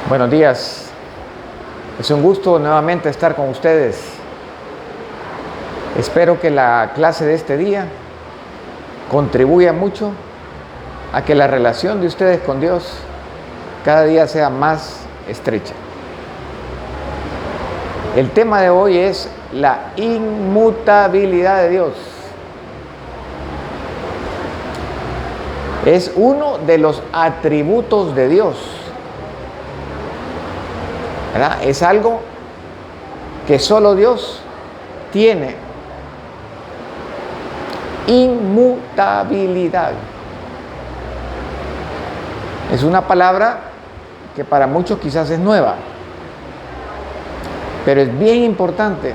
Buenos días, es un gusto nuevamente estar con ustedes. Espero que la clase de este día contribuya mucho a que la relación de ustedes con Dios cada día sea más estrecha. El tema de hoy es la inmutabilidad de Dios. Es uno de los atributos de Dios, ¿verdad? Es algo que solo Dios tiene. Inmutabilidad. Es una palabra que para muchos quizás es nueva, pero es bien importante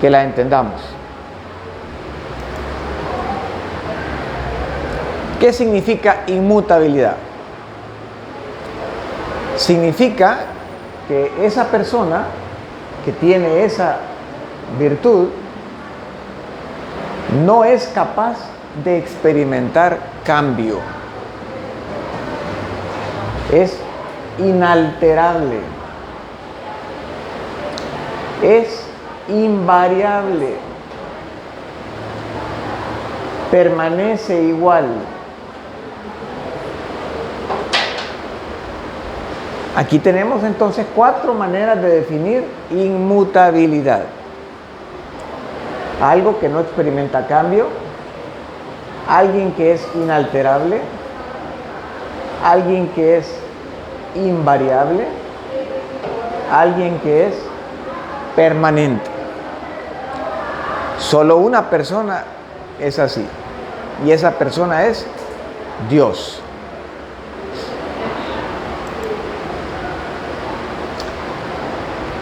que la entendamos. ¿Qué significa inmutabilidad? Significa que esa persona que tiene esa virtud no es capaz de experimentar cambio. Es inalterable. Es invariable. Permanece igual. Aquí tenemos entonces 4 maneras de definir inmutabilidad. Algo que no experimenta cambio, alguien que es inalterable, alguien que es invariable, alguien que es permanente. Solo una persona es así, y esa persona es Dios.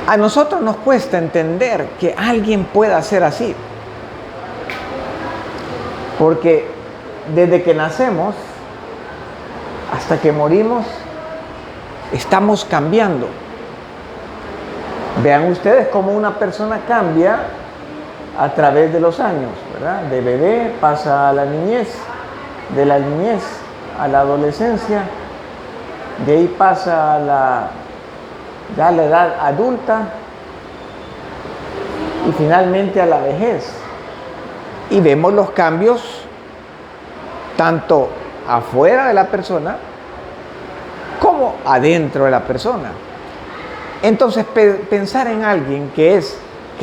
A nosotros nos cuesta entender que alguien pueda ser así, porque desde que nacemos hasta que morimos estamos cambiando. Vean ustedes cómo una persona cambia a través de los años, ¿verdad? De bebé pasa a la niñez, de la niñez a la adolescencia, de ahí pasa a la edad adulta y finalmente a la vejez. Y vemos los cambios tanto afuera de la persona como adentro de la persona. Entonces pensar en alguien que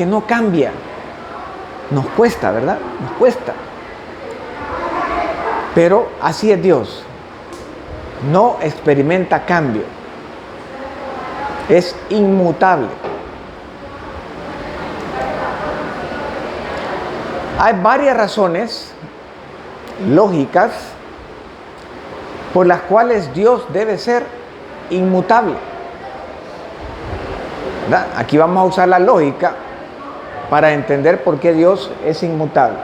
no cambia nos cuesta, ¿verdad? Nos cuesta. Pero así es Dios. No experimenta cambio. Es inmutable. Hay varias razones lógicas por las cuales Dios debe ser inmutable, ¿verdad? Aquí vamos a usar la lógica para entender por qué Dios es inmutable.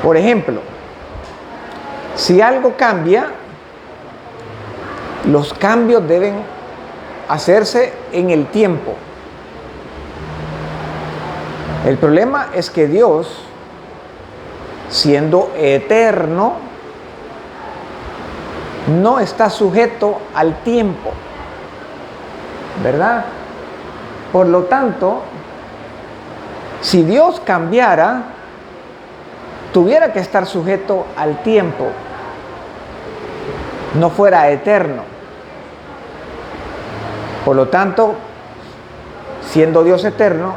Por ejemplo, si algo cambia, los cambios deben hacerse en el tiempo. El problema es que Dios, siendo eterno, no está sujeto al tiempo, ¿verdad? Por lo tanto, si Dios cambiara, tuviera que estar sujeto al tiempo, no fuera eterno. Por lo tanto, siendo Dios eterno,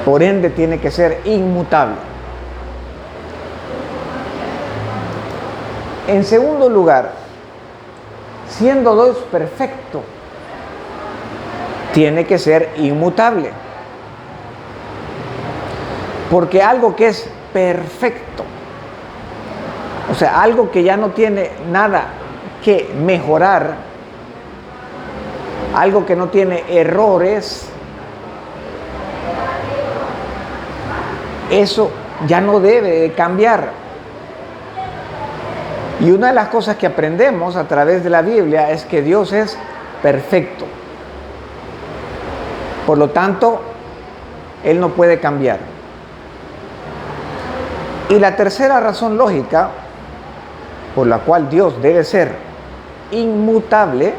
por ende tiene que ser inmutable. En segundo lugar, siendo Dios perfecto, tiene que ser inmutable. Porque algo que es perfecto, o sea, algo que ya no tiene nada que mejorar, algo que no tiene errores, eso ya no debe de cambiar. Y una de las cosas que aprendemos a través de la Biblia es que Dios es perfecto. Por lo tanto, Él no puede cambiar. Y la tercera razón lógica por la cual Dios debe ser inmutable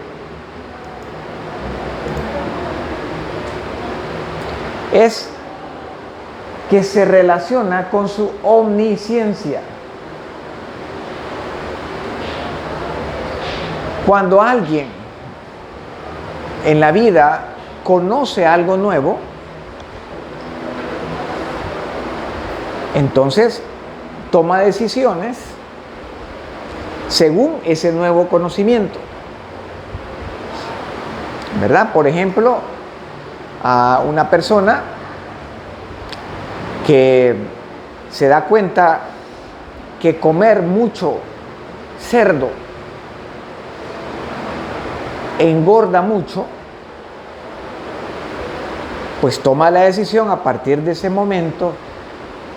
es que se relaciona con su omnisciencia. Cuando alguien en la vida conoce algo nuevo, entonces toma decisiones según ese nuevo conocimiento, ¿verdad? Por ejemplo, a una persona que se da cuenta que comer mucho cerdo engorda mucho, pues toma la decisión a partir de ese momento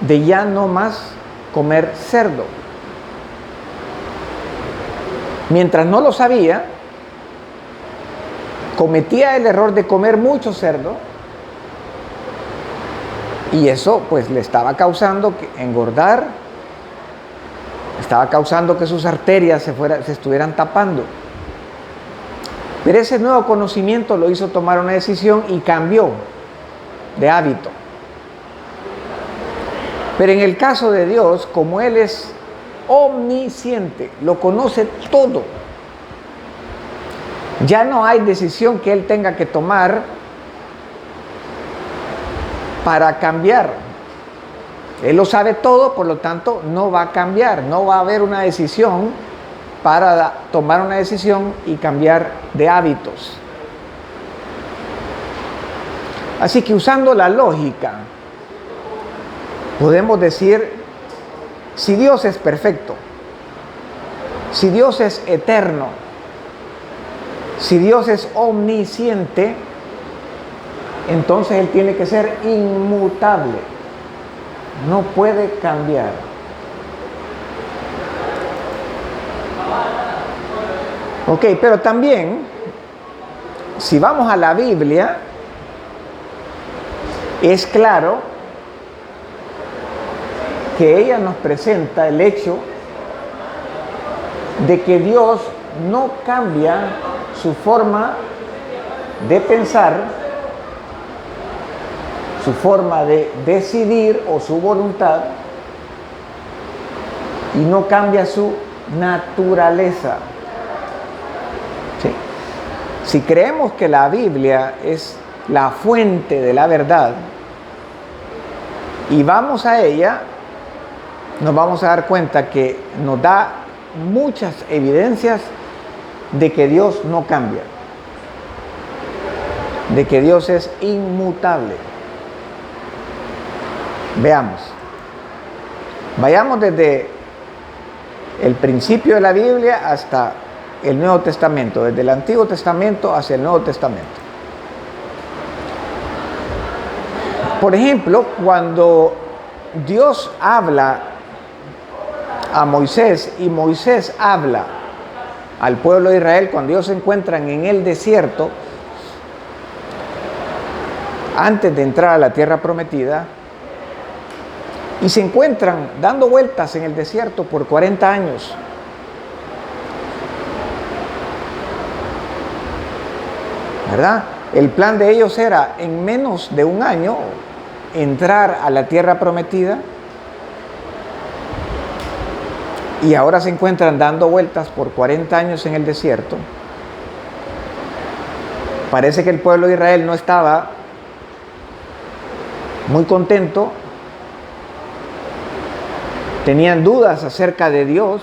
de ya no más comer cerdo. Mientras no lo sabía, cometía el error de comer mucho cerdo y eso pues le estaba causando engordar, estaba causando que sus arterias se estuvieran tapando. Pero ese nuevo conocimiento lo hizo tomar una decisión y cambió de hábito. Pero en el caso de Dios, como Él es omnisciente, lo conoce todo, ya no hay decisión que Él tenga que tomar para cambiar. Él lo sabe todo, por lo tanto no va a cambiar, no va a haber una decisión para tomar una decisión y cambiar de hábitos. Así que usando la lógica, podemos decir, si Dios es perfecto, si Dios es eterno, si Dios es omnisciente, entonces Él tiene que ser inmutable, no puede cambiar. Ok, pero también, si vamos a la Biblia, es claro que ella nos presenta el hecho de que Dios no cambia su forma de pensar, su forma de decidir o su voluntad, y no cambia su naturaleza. ¿Sí? Si creemos que la Biblia es la fuente de la verdad y vamos a ella, nos vamos a dar cuenta que nos da muchas evidencias de que Dios no cambia, de que Dios es inmutable. Veamos. Vayamos desde el principio de la Biblia hasta el Nuevo Testamento, desde el Antiguo Testamento hacia el Nuevo Testamento. Por ejemplo, cuando Dios habla a Moisés y Moisés habla al pueblo de Israel, cuando ellos se encuentran en el desierto, antes de entrar a la tierra prometida, y se encuentran dando vueltas en el desierto por 40 años. ¿Verdad? El plan de ellos era en menos de un año entrar a la tierra prometida, y ahora se encuentran dando vueltas por 40 años en el desierto. Parece que el pueblo de Israel no estaba muy contento, tenían dudas acerca de Dios,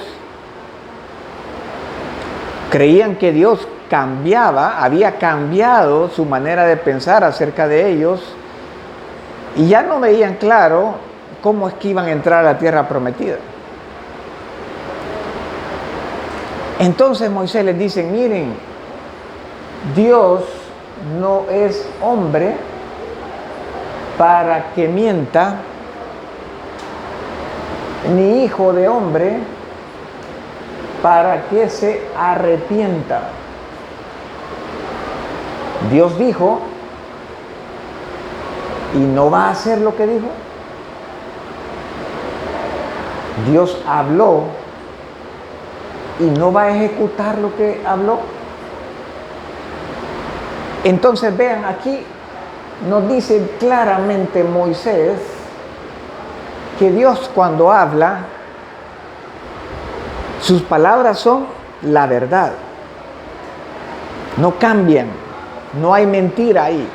creían que Dios cambiaba, había cambiado su manera de pensar acerca de ellos, y ya no veían claro cómo es que iban a entrar a la tierra prometida. Entonces Moisés les dice: miren, Dios no es hombre para que mienta, ni hijo de hombre para que se arrepienta. Dios dijo y no va a hacer lo que dijo. Dios habló y no va a ejecutar lo que habló. Entonces vean, aquí nos dice claramente Moisés que Dios cuando habla, sus palabras son la verdad. No cambian, no hay mentira ahí.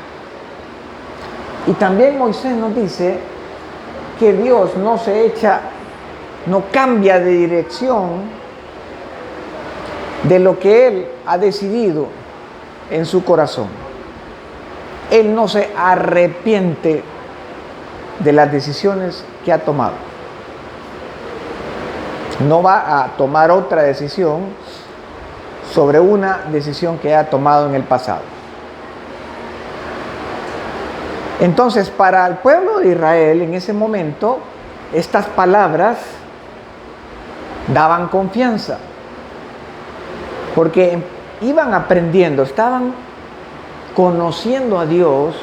Y también Moisés nos dice que Dios no cambia de dirección de lo que Él ha decidido en su corazón. Él no se arrepiente de las decisiones que ha tomado. No va a tomar otra decisión sobre una decisión que ha tomado en el pasado. Entonces, para el pueblo de Israel en ese momento, estas palabras daban confianza, porque iban aprendiendo, estaban conociendo a Dios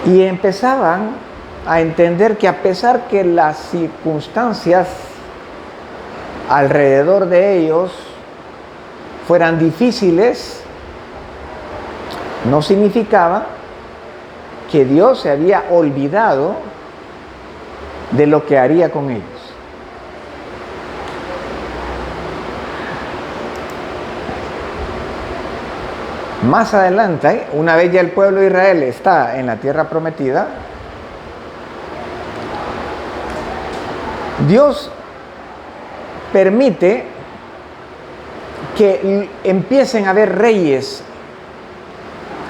y empezaban a entender que a pesar que las circunstancias alrededor de ellos fueran difíciles, no significaba que Dios se había olvidado de lo que haría con ellos. Más adelante, una vez ya el pueblo de Israel está en la tierra prometida, Dios permite que empiecen a haber reyes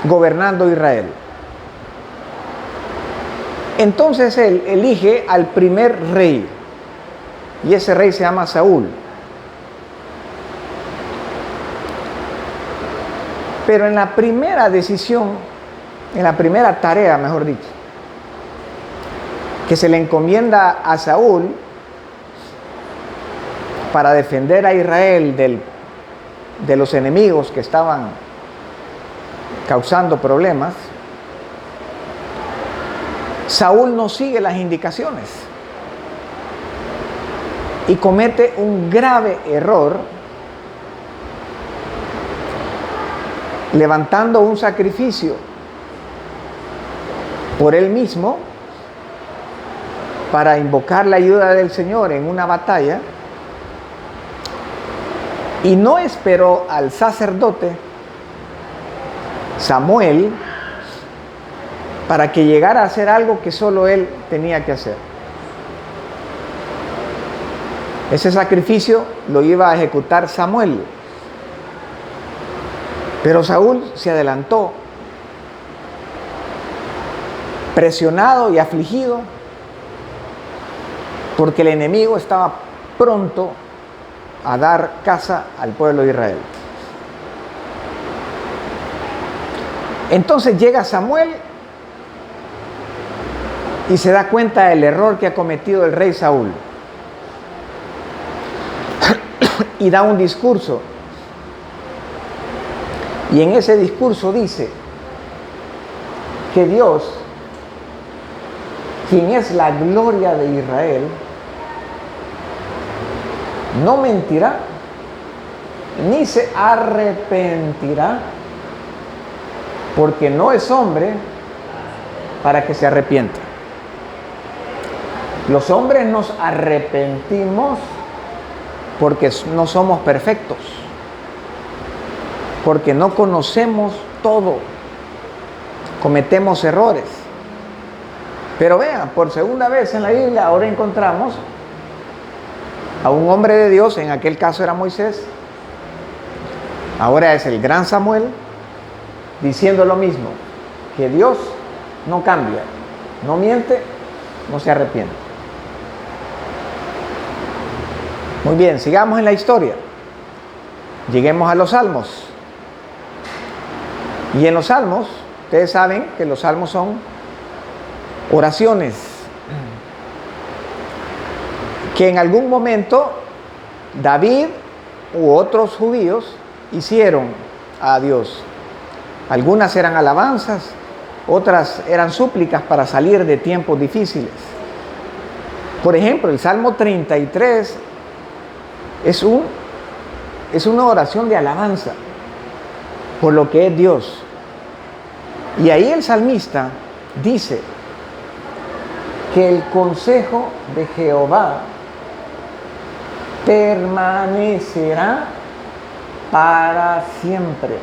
gobernando Israel. Entonces Él elige al primer rey, y ese rey se llama Saúl. Pero en la primera decisión, en la primera tarea, mejor dicho, que se le encomienda a Saúl para defender a Israel de los enemigos que estaban causando problemas, Saúl no sigue las indicaciones y comete un grave error levantando un sacrificio por él mismo para invocar la ayuda del Señor en una batalla, y no esperó al sacerdote Samuel para que llegara a hacer algo que solo él tenía que hacer. Ese sacrificio lo iba a ejecutar Samuel, pero Saúl se adelantó, presionado y afligido, porque el enemigo estaba pronto a dar caza al pueblo de Israel. Entonces llega Samuel y se da cuenta del error que ha cometido el rey Saúl y da un discurso, y en ese discurso dice que Dios, quien es la gloria de Israel, no mentirá ni se arrepentirá, porque no es hombre para que se arrepienta. Los hombres nos arrepentimos porque no somos perfectos, porque no conocemos todo, cometemos errores. Pero vean, por segunda vez en la Biblia ahora encontramos a un hombre de Dios, en aquel caso era Moisés, ahora es el gran Samuel, diciendo lo mismo, que Dios no cambia, no miente, no se arrepiente. Muy bien, sigamos en la historia. Lleguemos a los Salmos. Y en los Salmos, ustedes saben que los Salmos son oraciones que en algún momento David u otros judíos hicieron a Dios. Algunas eran alabanzas, otras eran súplicas para salir de tiempos difíciles. Por ejemplo, el Salmo 33 es una oración de alabanza por lo que es Dios. Y ahí el salmista dice que el consejo de Jehová permanecerá para siempre.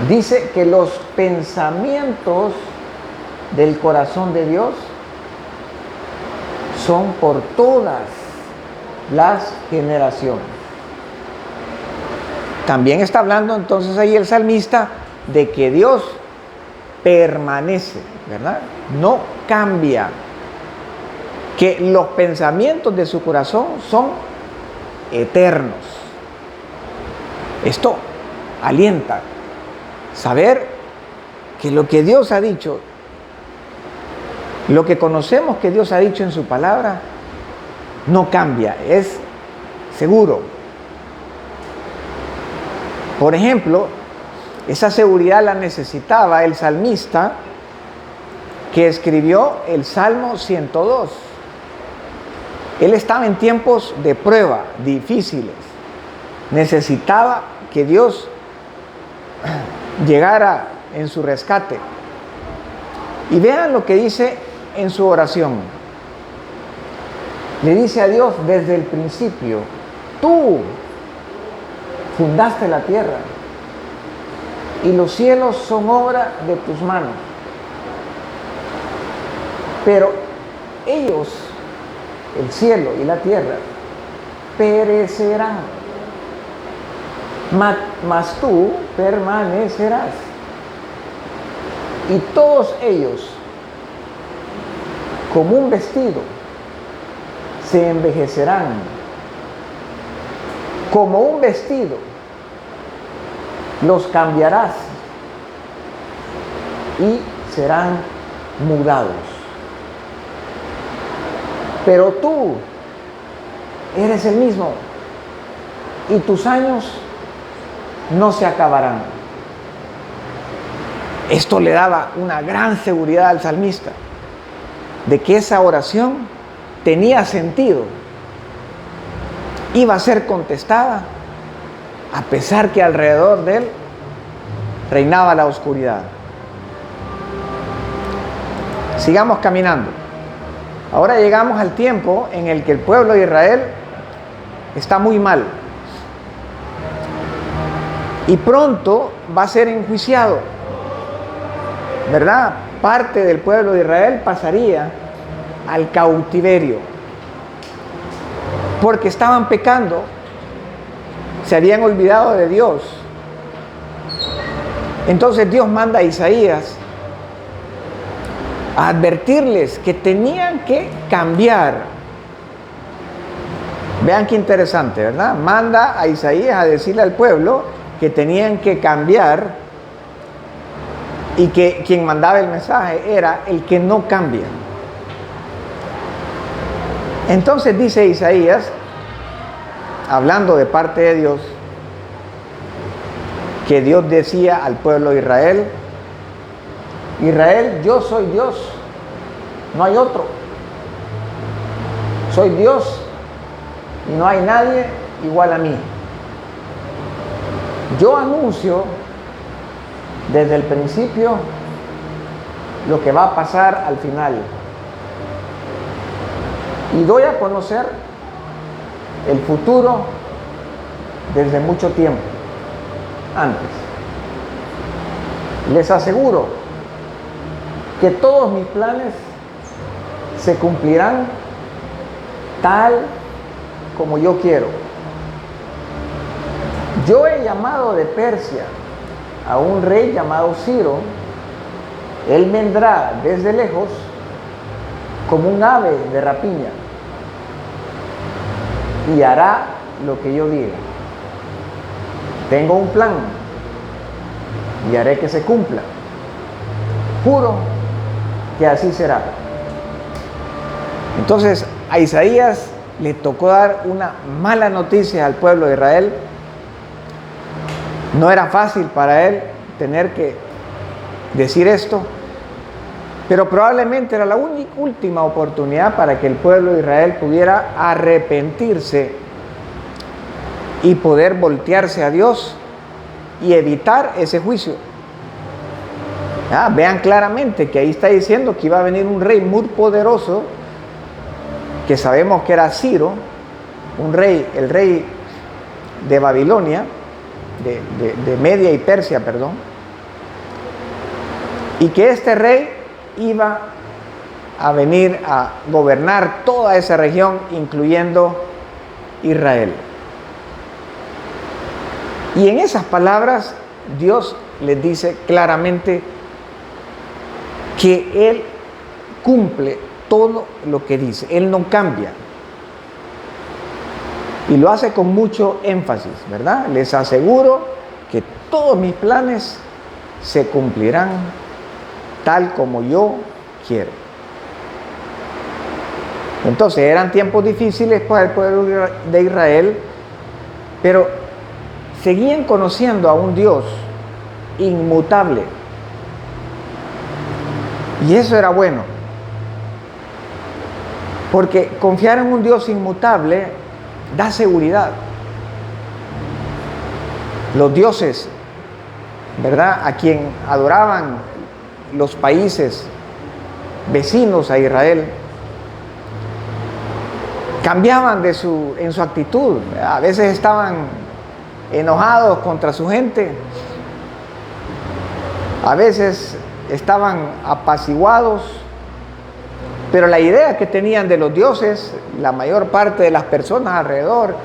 Dice que los pensamientos del corazón de Dios son por todas las generaciones. También está hablando entonces ahí el salmista de que Dios permanece, ¿verdad? No cambia. Que los pensamientos de su corazón son eternos. Esto alienta saber que lo que Dios ha dicho, lo que conocemos que Dios ha dicho en su palabra, no cambia, es seguro. Por ejemplo, esa seguridad la necesitaba el salmista que escribió el Salmo 102. Él estaba en tiempos de prueba, difíciles. Necesitaba que Dios llegara en su rescate. Y vean lo que dice en su oración. Le dice a Dios desde el principio: tú fundaste la tierra y los cielos son obra de tus manos. Pero ellos, el cielo y la tierra, perecerán, mas tú permanecerás. Y todos ellos, como un vestido, se envejecerán. Como un vestido, los cambiarás y serán mudados. Pero tú eres el mismo y tus años no se acabarán. Esto le daba una gran seguridad al salmista de que esa oración tenía sentido, iba a ser contestada a pesar que alrededor de él reinaba la oscuridad. Sigamos caminando. Ahora llegamos al tiempo en el que el pueblo de Israel está muy mal y pronto va a ser enjuiciado, ¿verdad? Parte del pueblo de Israel pasaría al cautiverio porque estaban pecando, se habían olvidado de Dios. Entonces Dios manda a Isaías a advertirles que tenían que cambiar. Vean qué interesante, ¿verdad? Manda a Isaías a decirle al pueblo que tenían que cambiar y que quien mandaba el mensaje era el que no cambia. Entonces dice Isaías, hablando de parte de Dios, que Dios decía al pueblo de Israel: Israel, yo soy Dios, no hay otro. Soy Dios y no hay nadie igual a mí. Yo anuncio desde el principio lo que va a pasar al final. Y doy a conocer el futuro desde mucho tiempo antes. Les aseguro que todos mis planes se cumplirán tal como yo quiero. Yo he llamado de Persia a un rey llamado Ciro. Él vendrá desde lejos como un ave de rapiña y hará lo que yo diga. Tengo un plan y haré que se cumpla. Juro que así será. Entonces a Isaías le tocó dar una mala noticia al pueblo de Israel. No era fácil para él tener que decir esto, Pero probablemente era la última oportunidad para que el pueblo de Israel pudiera arrepentirse y poder voltearse a Dios y evitar ese juicio. Vean claramente que ahí está diciendo que iba a venir un rey muy poderoso, que sabemos que era Ciro, el rey de Babilonia, de Media y Persia, perdón, y que este rey iba a venir a gobernar toda esa región, incluyendo Israel. Y en esas palabras Dios les dice claramente que Él cumple todo lo que dice. Él no cambia. Y lo hace con mucho énfasis, ¿verdad? Les aseguro que todos mis planes se cumplirán tal como yo quiero. Entonces eran tiempos difíciles para el pueblo de Israel, pero seguían conociendo a un Dios inmutable. Y eso era bueno, porque confiar en un Dios inmutable da seguridad. Los dioses, ¿verdad?, a quien adoraban los países vecinos a Israel, cambiaban en su actitud. A veces estaban enojados contra su gente, a veces estaban apaciguados, pero la idea que tenían de los dioses, la mayor parte de las personas alrededor,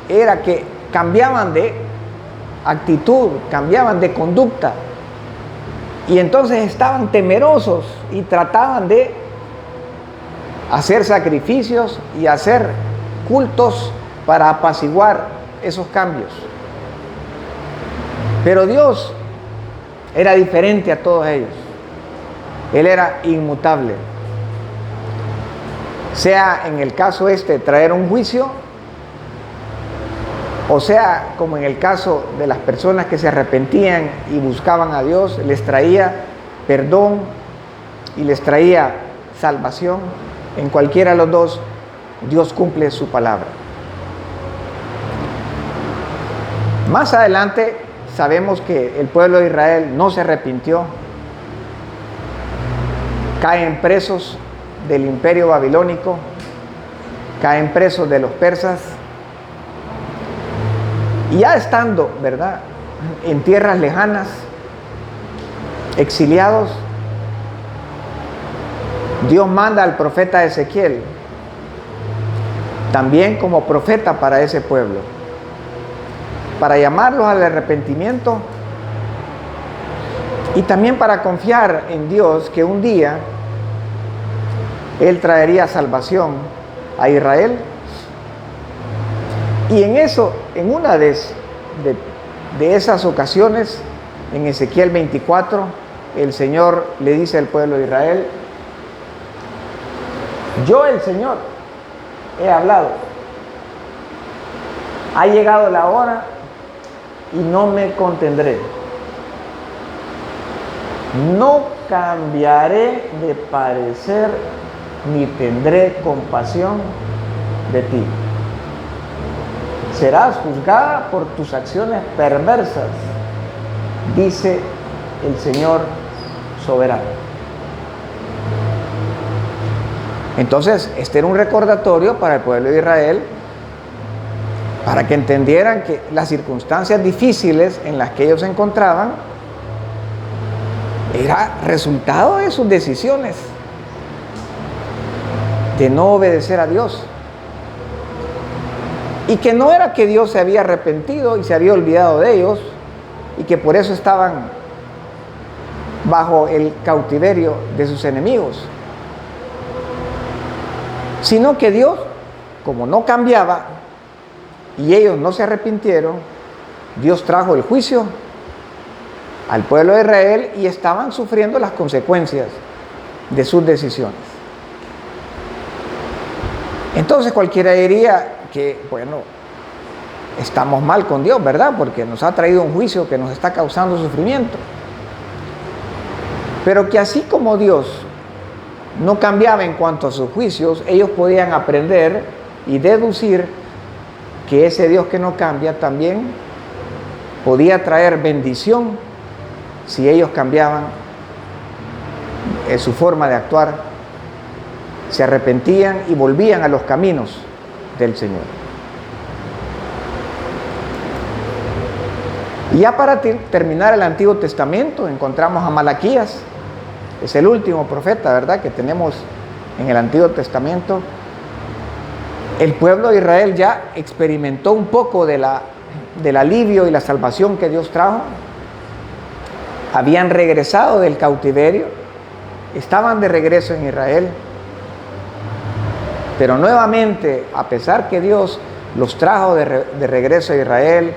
era que cambiaban de actitud, cambiaban de conducta, y entonces estaban temerosos y trataban de hacer sacrificios y hacer cultos para apaciguar esos cambios. Pero Dios era diferente a todos ellos. Él era inmutable. Sea en el caso traer un juicio, o sea, como en el caso de las personas que se arrepentían y buscaban a Dios, les traía perdón y les traía salvación. En cualquiera de los dos, Dios cumple su palabra. Más adelante sabemos que el pueblo de Israel no se arrepintió. Caen presos del imperio babilónico, caen presos de los persas. Y ya estando, ¿verdad?, en tierras lejanas, exiliados, Dios manda al profeta Ezequiel, también como profeta para ese pueblo, para llamarlos al arrepentimiento y también para confiar en Dios que un día Él traería salvación a Israel. Y en una de esas ocasiones, en Ezequiel 24, el Señor le dice al pueblo de Israel: yo, el Señor, he hablado. Ha llegado la hora y no me contendré. No cambiaré de parecer ni tendré compasión de ti. Serás juzgada por tus acciones perversas, dice el Señor soberano. Entonces, este era un recordatorio para el pueblo de Israel, para que entendieran que las circunstancias difíciles en las que ellos se encontraban era resultado de sus decisiones de no obedecer a Dios, y que no era que Dios se había arrepentido y se había olvidado de ellos y que por eso estaban bajo el cautiverio de sus enemigos, sino que Dios, como no cambiaba y ellos no se arrepintieron, Dios trajo el juicio al pueblo de Israel y estaban sufriendo las consecuencias de sus decisiones. Entonces cualquiera diría que, bueno, estamos mal con Dios, ¿verdad?, porque nos ha traído un juicio que nos está causando sufrimiento. Pero que así como Dios no cambiaba en cuanto a sus juicios, ellos podían aprender y deducir que ese Dios que no cambia también podía traer bendición si ellos cambiaban su forma de actuar, se arrepentían y volvían a los caminos del Señor. Y ya para terminar el Antiguo Testamento encontramos a Malaquías, es el último profeta, ¿verdad?, que tenemos en el Antiguo Testamento. El pueblo de Israel ya experimentó un poco del alivio y la salvación que Dios trajo. Habían regresado del cautiverio, estaban de regreso en Israel, pero nuevamente, a pesar que Dios los trajo de regreso a Israel,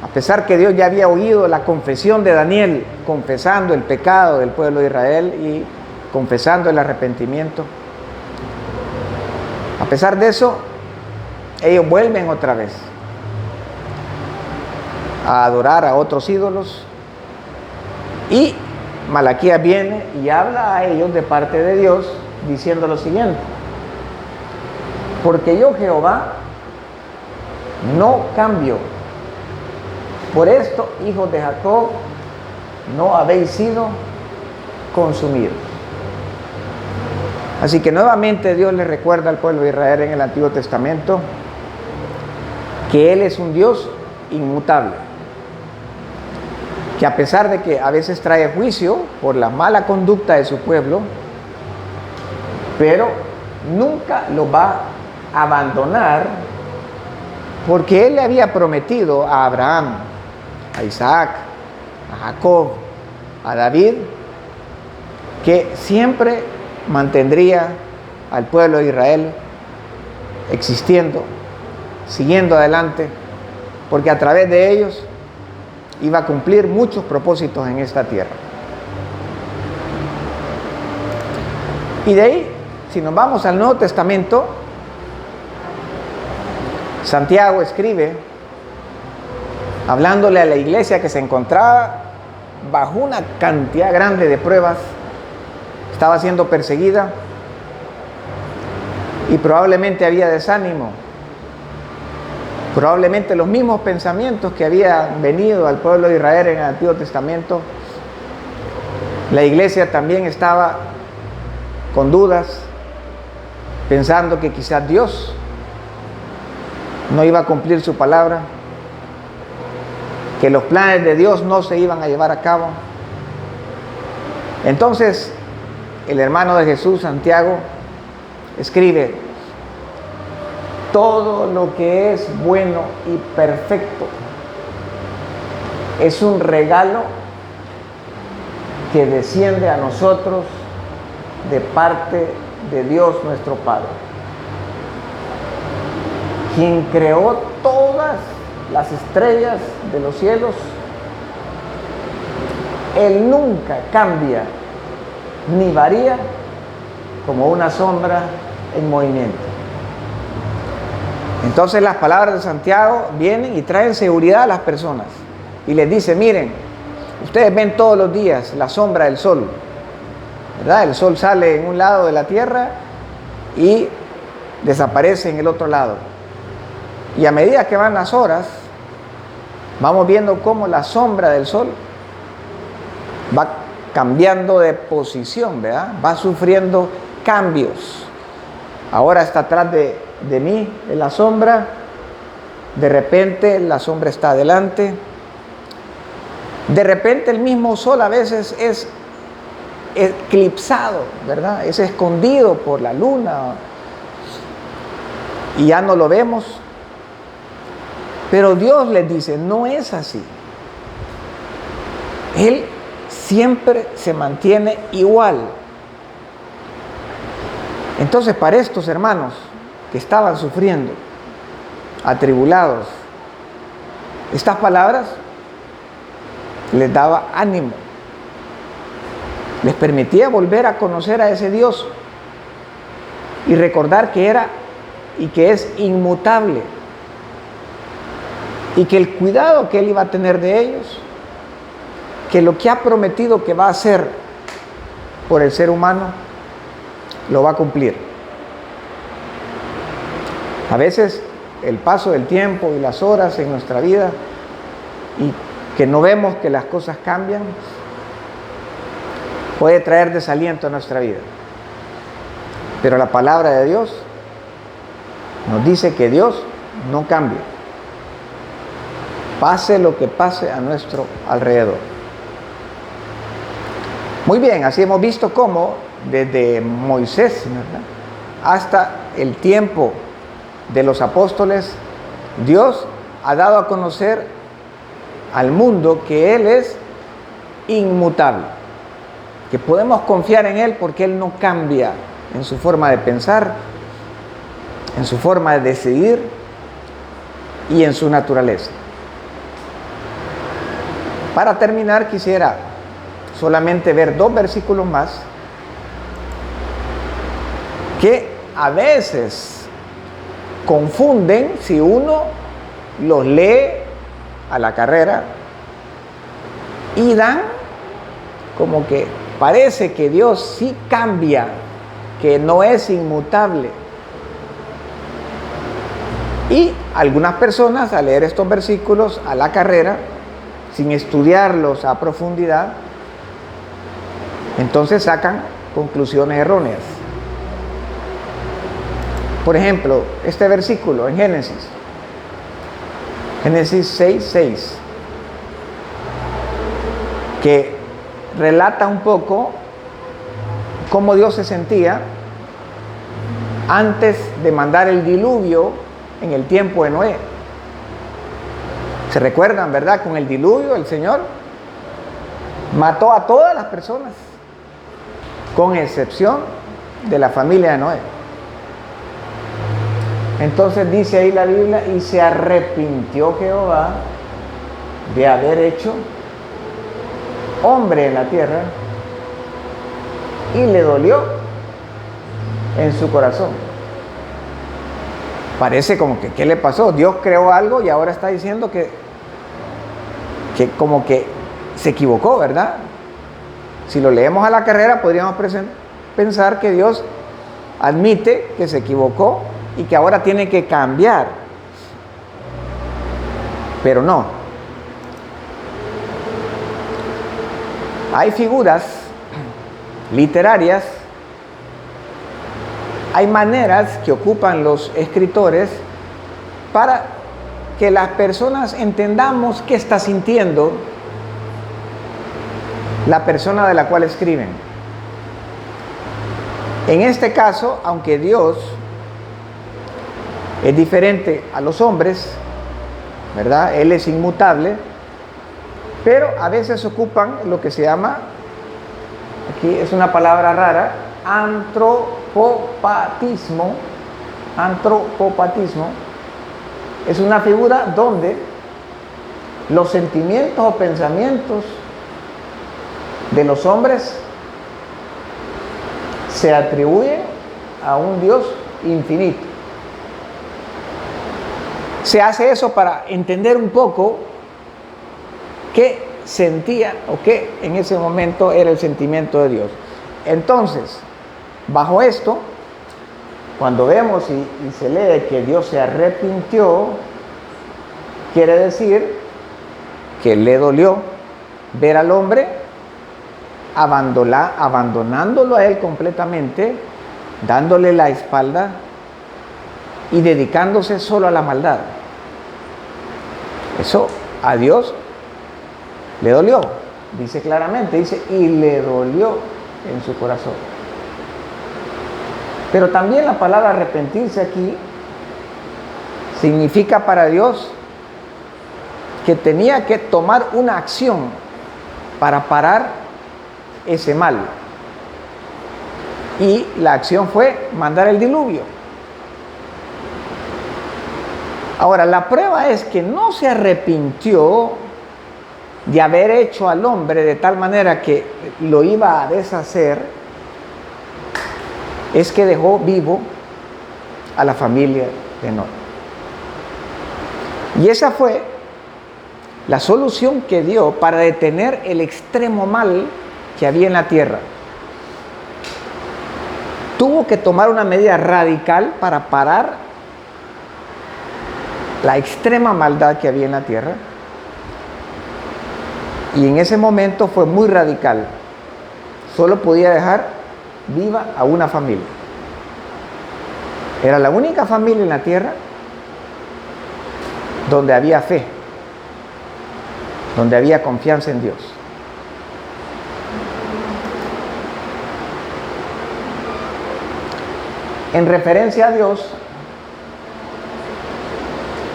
a pesar que Dios ya había oído la confesión de Daniel, confesando el pecado del pueblo de Israel y confesando el arrepentimiento, a pesar de eso, ellos vuelven otra vez a adorar a otros ídolos. Y Malaquías viene y habla a ellos de parte de Dios diciendo lo siguiente: porque yo, Jehová, no cambio. Por esto, hijos de Jacob, no habéis sido consumidos. Así que nuevamente Dios le recuerda al pueblo de Israel en el Antiguo Testamento que Él es un Dios inmutable, que a pesar de que a veces trae juicio por la mala conducta de su pueblo, pero nunca lo va a abandonar, porque Él le había prometido a Abraham, a Isaac, a Jacob, a David, que siempre mantendría al pueblo de Israel existiendo, siguiendo adelante, porque a través de ellos iba a cumplir muchos propósitos en esta tierra. Y de ahí, si nos vamos al Nuevo Testamento, Santiago escribe, hablándole a la iglesia que se encontraba bajo una cantidad grande de pruebas, estaba siendo perseguida y probablemente había desánimo, probablemente los mismos pensamientos que habían venido al pueblo de Israel en el Antiguo Testamento. La iglesia también estaba con dudas, pensando que quizás Dios no iba a cumplir su palabra, que los planes de Dios no se iban a llevar a cabo. Entonces, el hermano de Jesús, Santiago, escribe: todo lo que es bueno y perfecto es un regalo que desciende a nosotros de parte de Dios nuestro Padre, quien creó todas las estrellas de los cielos. Él nunca cambia ni varía como una sombra en movimiento. Entonces las palabras de Santiago vienen y traen seguridad a las personas y les dice: miren, ustedes ven todos los días la sombra del sol, ¿verdad? El sol sale en un lado de la tierra y desaparece en el otro lado, y a medida que van las horas vamos viendo cómo la sombra del sol va cambiando de posición, ¿verdad? Va sufriendo cambios. Ahora está atrás de mí en la sombra, de repente la sombra está adelante, de repente el mismo sol a veces es eclipsado, ¿verdad? Es escondido por la luna y ya no lo vemos. Pero Dios les dice: no es así. Él siempre se mantiene igual. Entonces, para estos hermanos que estaban sufriendo, atribulados, estas palabras les daba ánimo, les permitía volver a conocer a ese Dios y recordar que era y que es inmutable, y que el cuidado que Él iba a tener de ellos, que lo que ha prometido que va a hacer por el ser humano, lo va a cumplir. A veces el paso del tiempo y las horas en nuestra vida y que no vemos que las cosas cambian, puede traer desaliento a nuestra vida. Pero la palabra de Dios nos dice que Dios no cambia, pase lo que pase a nuestro alrededor. Muy bien, así hemos visto cómo desde Moisés, ¿verdad?, hasta el tiempo de los apóstoles, Dios ha dado a conocer al mundo que Él es inmutable, que podemos confiar en Él porque Él no cambia en su forma de pensar, en su forma de decidir y en su naturaleza. Para terminar, quisiera solamente ver 2 versículos más que a veces confunden si uno los lee a la carrera y dan como que parece que Dios sí cambia, que no es inmutable. Y algunas personas al leer estos versículos a la carrera, sin estudiarlos a profundidad, entonces sacan conclusiones erróneas. Por ejemplo, este versículo en Génesis 6:6, que relata un poco cómo Dios se sentía antes de mandar el diluvio en el tiempo de Noé. ¿Se recuerdan, verdad? Con el diluvio el Señor mató a todas las personas, con excepción de la familia de Noé. Entonces dice ahí la Biblia, y se arrepintió Jehová de haber hecho hombre en la tierra, y le dolió en su corazón. Parece como que, ¿qué le pasó? Dios creó algo y ahora está diciendo que como que se equivocó, ¿verdad? Si lo leemos a la carrera, podríamos pensar que Dios admite que se equivocó y que ahora tiene que cambiar. Pero no. Hay figuras literarias, hay maneras que ocupan los escritores para que las personas entendamos qué está sintiendo la persona de la cual escriben. En este caso, aunque Dios es diferente a los hombres, ¿verdad? Él es inmutable, pero a veces ocupan lo que se llama, aquí es una palabra rara, antropopatismo. Antropopatismo es una figura donde los sentimientos o pensamientos de los hombres se atribuyen a un Dios infinito. Se hace eso para entender un poco qué sentía o qué en ese momento era el sentimiento de Dios. Entonces, bajo esto, cuando vemos y se lee que Dios se arrepintió, quiere decir que le dolió ver al hombre abandonándolo a él completamente, dándole la espalda y dedicándose solo a la maldad. Eso a Dios le dolió, dice claramente, dice, y le dolió en su corazón. Pero también la palabra arrepentirse aquí significa para Dios que tenía que tomar una acción para parar ese mal. Y la acción fue mandar el diluvio. Ahora, la prueba es que no se arrepintió de haber hecho al hombre de tal manera que lo iba a deshacer, es que dejó vivo a la familia de Noé. Y esa fue la solución que dio para detener el extremo mal que había en la tierra. tuvo que tomar una medida radical para parar la extrema maldad que había en la tierra. Y en ese momento fue muy radical. Solo podía dejar viva a una familia. Era la única familia en la tierra donde había fe, donde había confianza en Dios. En referencia a Dios,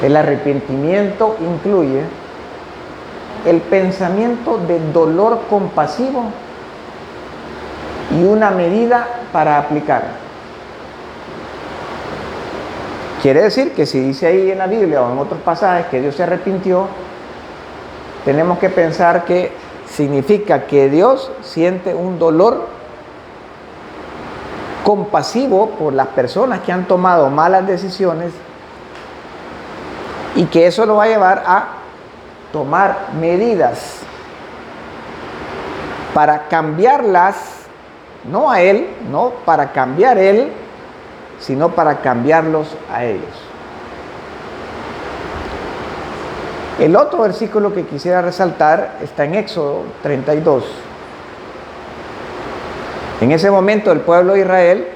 el arrepentimiento incluye el pensamiento de dolor compasivo y una medida para aplicar. Quiere decir que si dice ahí en la Biblia o en otros pasajes que Dios se arrepintió, tenemos que pensar que significa que Dios siente un dolor compasivo por las personas que han tomado malas decisiones y que eso lo va a llevar a tomar medidas para cambiarlas, no a él, no para cambiar él, sino para cambiarlos a ellos. El otro versículo que quisiera resaltar está en Éxodo 32. En ese momento el pueblo de Israel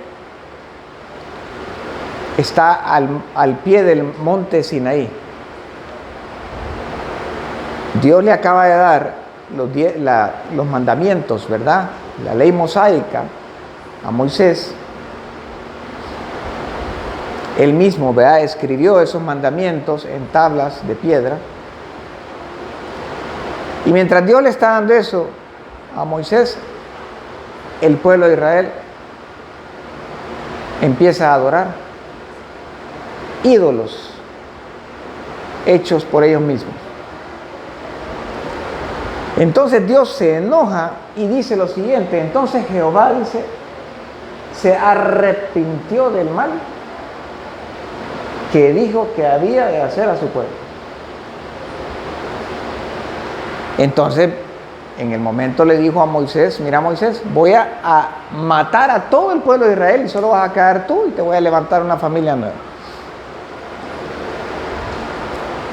está al pie del monte Sinaí. Dios le acaba de dar los mandamientos, ¿verdad? La ley mosaica a Moisés. Él mismo, ¿verdad?, escribió esos mandamientos en tablas de piedra. Y mientras Dios le está dando eso a Moisés, el pueblo de Israel empieza a adorar ídolos hechos por ellos mismos. Entonces Dios se enoja y dice lo siguiente: entonces Jehová dice, se arrepintió del mal que dijo que había de hacer a su pueblo. Entonces, en el momento le dijo a Moisés: mira, Moisés, voy a matar a todo el pueblo de Israel y solo vas a quedar tú y te voy a levantar una familia nueva.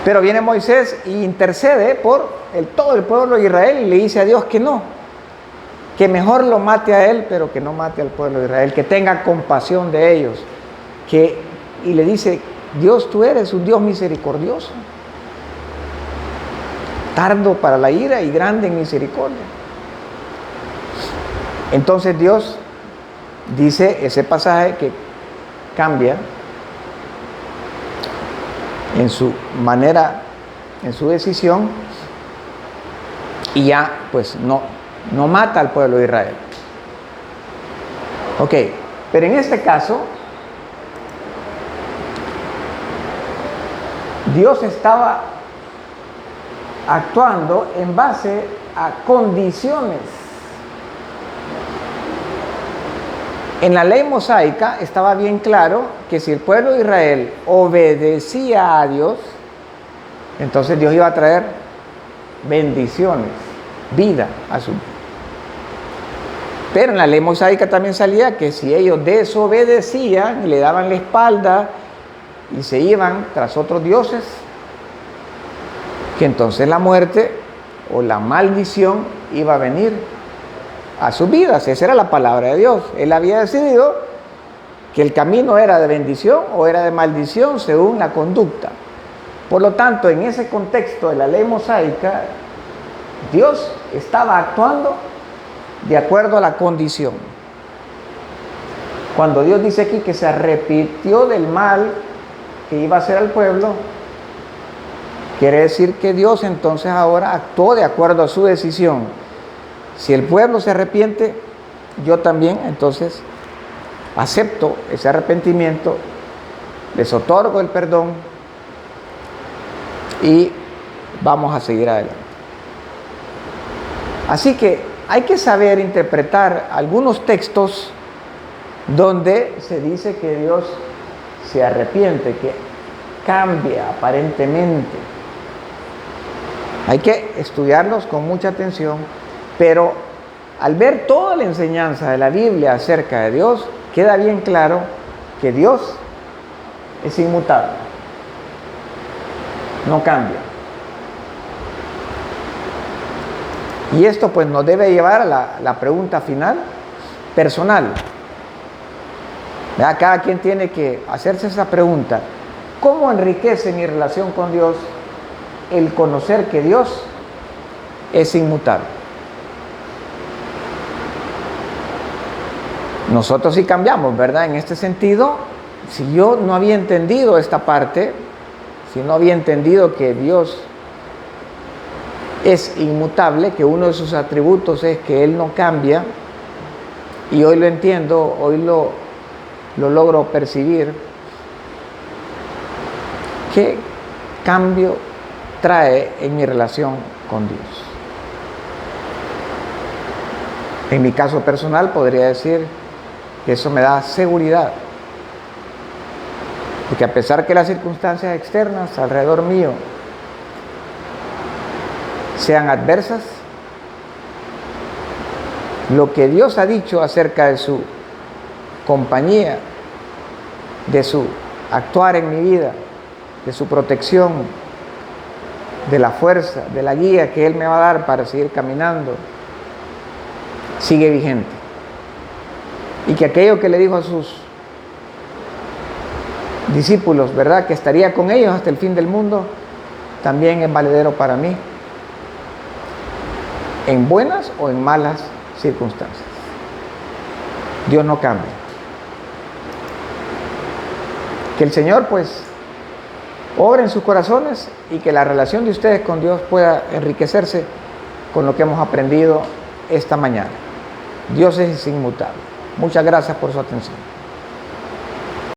Pero viene Moisés y intercede por todo el pueblo de Israel y le dice a Dios que no, que mejor lo mate a él, pero que no mate al pueblo de Israel, que tenga compasión de ellos. Y le dice: Dios, tú eres un Dios misericordioso, tardo para la ira y grande en misericordia. Entonces Dios dice ese pasaje que cambia en su manera, en su decisión, y ya pues no mata al pueblo de Israel. Ok, pero en este caso Dios estaba actuando en base a condiciones. En la ley mosaica estaba bien claro que si el pueblo de Israel obedecía a Dios, entonces Dios iba a traer bendiciones, vida a su vida. Pero en la ley mosaica también salía que si ellos desobedecían y le daban la espalda y se iban tras otros dioses, que entonces la muerte o la maldición iba a venir a sus vidas. Esa era la palabra de Dios. Él había decidido que el camino era de bendición o era de maldición según la conducta. Por lo tanto, en ese contexto de la ley mosaica, Dios estaba actuando de acuerdo a la condición. Cuando Dios dice aquí que se arrepintió del mal que iba a hacer al pueblo, quiere decir que Dios entonces ahora actuó de acuerdo a su decisión. Si el pueblo se arrepiente, yo también entonces acepto ese arrepentimiento, les otorgo el perdón y vamos a seguir adelante. Así que hay que saber interpretar algunos textos donde se dice que Dios se arrepiente, que cambia aparentemente. Hay que estudiarlos con mucha atención, pero al ver toda la enseñanza de la Biblia acerca de Dios, queda bien claro que Dios es inmutable, no cambia. Y esto pues nos debe llevar a la pregunta final, personal. ¿Verdad? Cada quien tiene que hacerse esa pregunta. ¿Cómo enriquece mi relación con Dios el conocer que Dios es inmutable? Nosotros sí cambiamos, ¿verdad? En este sentido, si yo no había entendido esta parte, si no había entendido que Dios es inmutable, que uno de sus atributos es que Él no cambia, y hoy lo entiendo, hoy lo logro percibir, ¿qué cambio trae en mi relación con Dios? En mi caso personal podría decir que eso me da seguridad, porque a pesar que las circunstancias externas alrededor mío sean adversas, lo que Dios ha dicho acerca de su compañía, de su actuar en mi vida, de su protección, de la fuerza, de la guía que Él me va a dar para seguir caminando, sigue vigente. Y que aquello que le dijo a sus discípulos, ¿verdad?, que estaría con ellos hasta el fin del mundo, también es valedero para mí, en buenas o en malas circunstancias. Dios no cambia. Que el Señor pues obre en sus corazones y que la relación de ustedes con Dios pueda enriquecerse con lo que hemos aprendido esta mañana. Dios es inmutable. Muchas gracias por su atención.